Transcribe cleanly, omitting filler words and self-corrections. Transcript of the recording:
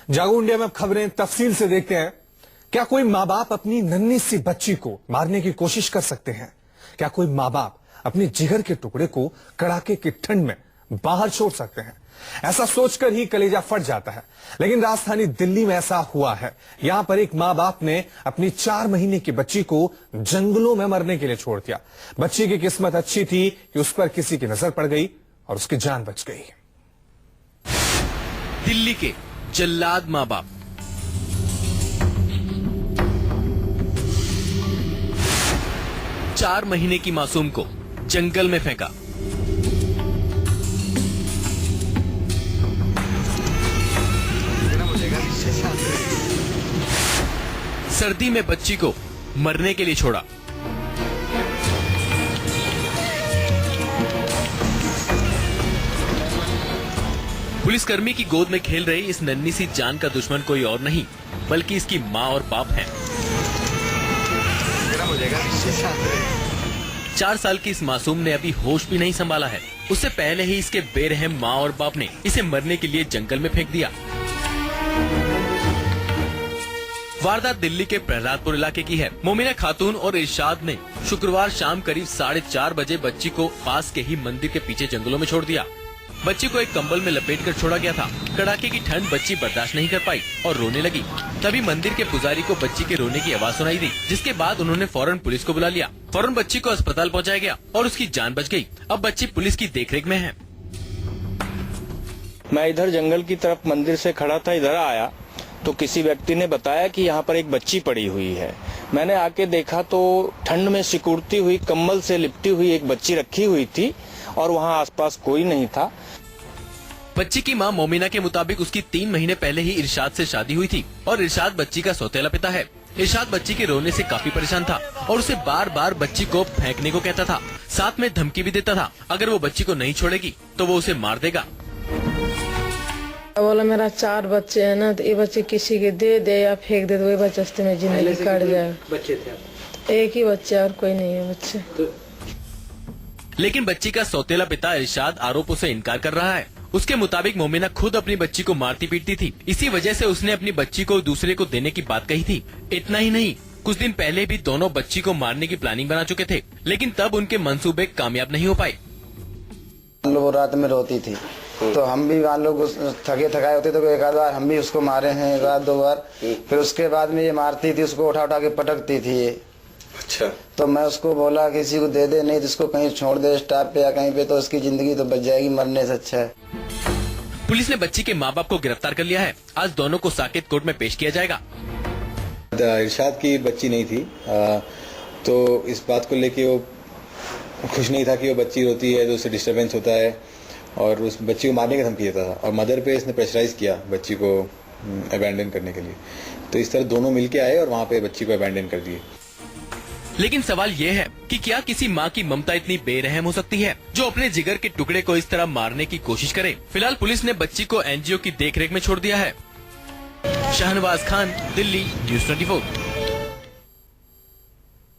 जागो इंडिया में अब खबरें तफसील से देखते हैं। क्या कोई माँ बाप अपनी नन्ही सी बच्ची को मारने की कोशिश कर सकते हैं? क्या कोई माँ बाप अपने जिगर के टुकड़े को कड़ाके की ठंड में बाहर छोड़ सकते हैं? ऐसा सोचकर ही कलेजा फट जाता है। लेकिन राजधानी दिल्ली में ऐसा हुआ है। यहां पर एक माँ बाप ने अपनी 4 महीने की बच्ची को जंगलों में मरने के लिए छोड़ दिया। बच्ची की किस्मत अच्छी थी कि उस पर किसी की नजर पड़ गई और उसकी जान बच गई। दिल्ली के जल्लाद माँ बाप। चार महीने की मासूम को जंगल में फेंका। सर्दी में बच्ची को मरने के लिए छोड़ा। पुलिसकर्मी की गोद में खेल रही इस नन्ही सी जान का दुश्मन कोई और नहीं बल्कि इसकी माँ और बाप हैं। 4 साल की इस मासूम ने अभी होश भी नहीं संभाला है। उससे पहले ही इसके बेरहम माँ और बाप ने इसे मरने के लिए जंगल में फेंक दिया। वारदात दिल्ली के प्रहलादपुर इलाके की है। मोमिना खातून और इरशाद ने शुक्रवार शाम करीब 4:30 बजे बच्ची को पास के ही मंदिर के पीछे जंगलों में छोड़ दिया। बच्ची को एक कंबल में लपेटकर छोड़ा गया था। कड़ाके की ठंड बच्ची बर्दाश्त नहीं कर पाई और रोने लगी। तभी मंदिर के पुजारी को बच्ची के रोने की आवाज सुनाई दी, जिसके बाद उन्होंने फौरन पुलिस को बुला लिया। फौरन बच्ची को अस्पताल पहुंचाया गया और उसकी जान बच गई। अब बच्ची पुलिस की देखरेख में है। मैं इधर जंगल की तरफ मंदिर से खड़ा था, इधर आया तो किसी व्यक्ति ने बताया कि यहाँ पर एक बच्ची पड़ी हुई है। मैंने आके देखा तो ठंड में सिकुड़ती हुई कंबल से लिपटी हुई एक बच्ची रखी हुई थी और वहाँ आसपास कोई नहीं था। बच्ची की मां मोमिना के मुताबिक उसकी 3 महीने पहले ही इरशाद से शादी हुई थी और इरशाद बच्ची का सौतेला पिता है। इरशाद बच्ची के रोने से काफी परेशान था और उसे बार बार बच्ची को फेंकने को कहता था। साथ में धमकी भी देता था, अगर वो बच्ची को नहीं छोड़ेगी तो वो उसे मार देगा। बोला मेरा 4 बच्चे हैं ना, तो ये बच्चे किसी के दे दे या फेंक दे तो वही बच्चे में जिंदगी कट जाए। बच्चे थे एक ही बच्चा और कोई नहीं है बच्चे। लेकिन बच्ची का सौतेला पिता इरशाद आरोपों से इनकार कर रहा है। उसके मुताबिक मोमिना खुद अपनी बच्ची को मारती पीटती थी। इसी वजह से उसने अपनी बच्ची को दूसरे को देने की बात कही थी। इतना ही नहीं, कुछ दिन पहले भी दोनों बच्ची को मारने की प्लानिंग बना चुके थे, लेकिन तब उनके मंसूबे कामयाब नहीं हो पाए। वो रात में रोती थी तो हम भी मान लोग थके थकाए होते तो एक आध बार हम भी उसको मारे हैं, 1-2 बार। फिर उसके बाद में ये मारती थी, उसको उठा उठा के पटकती थी ये। अच्छा। तो मैं उसको बोला किसी को दे दे, नहीं तो इसको कहीं छोड़ दे स्टॉप पे या कहीं पे, तो उसकी जिंदगी तो बच जाएगी, मरने से अच्छा है। पुलिस ने बच्ची के माँ बाप को गिरफ्तार कर लिया है। आज दोनों को साकेत कोर्ट में पेश किया जाएगा। इरशाद की बच्ची नहीं थी, तो इस बात को लेके वो खुश नहीं था कि वो बच्ची रोती है तो उससे डिस्टरबेंस होता है और उस बच्ची को मारने का धमकी देता था और मदर पे इसने प्रेशराइज किया बच्ची को अबैंडन करने के लिए। तो इस तरह दोनों मिलके आए और वहाँ पे बच्ची को अबैंडन कर दिए। लेकिन सवाल ये है कि क्या किसी माँ की ममता इतनी बेरहम हो सकती है जो अपने जिगर के टुकड़े को इस तरह मारने की कोशिश करे? फिलहाल पुलिस ने बच्ची को एनजीओ की देखरेख में छोड़ दिया है। शाहनवाज खान, दिल्ली, न्यूज़ 24।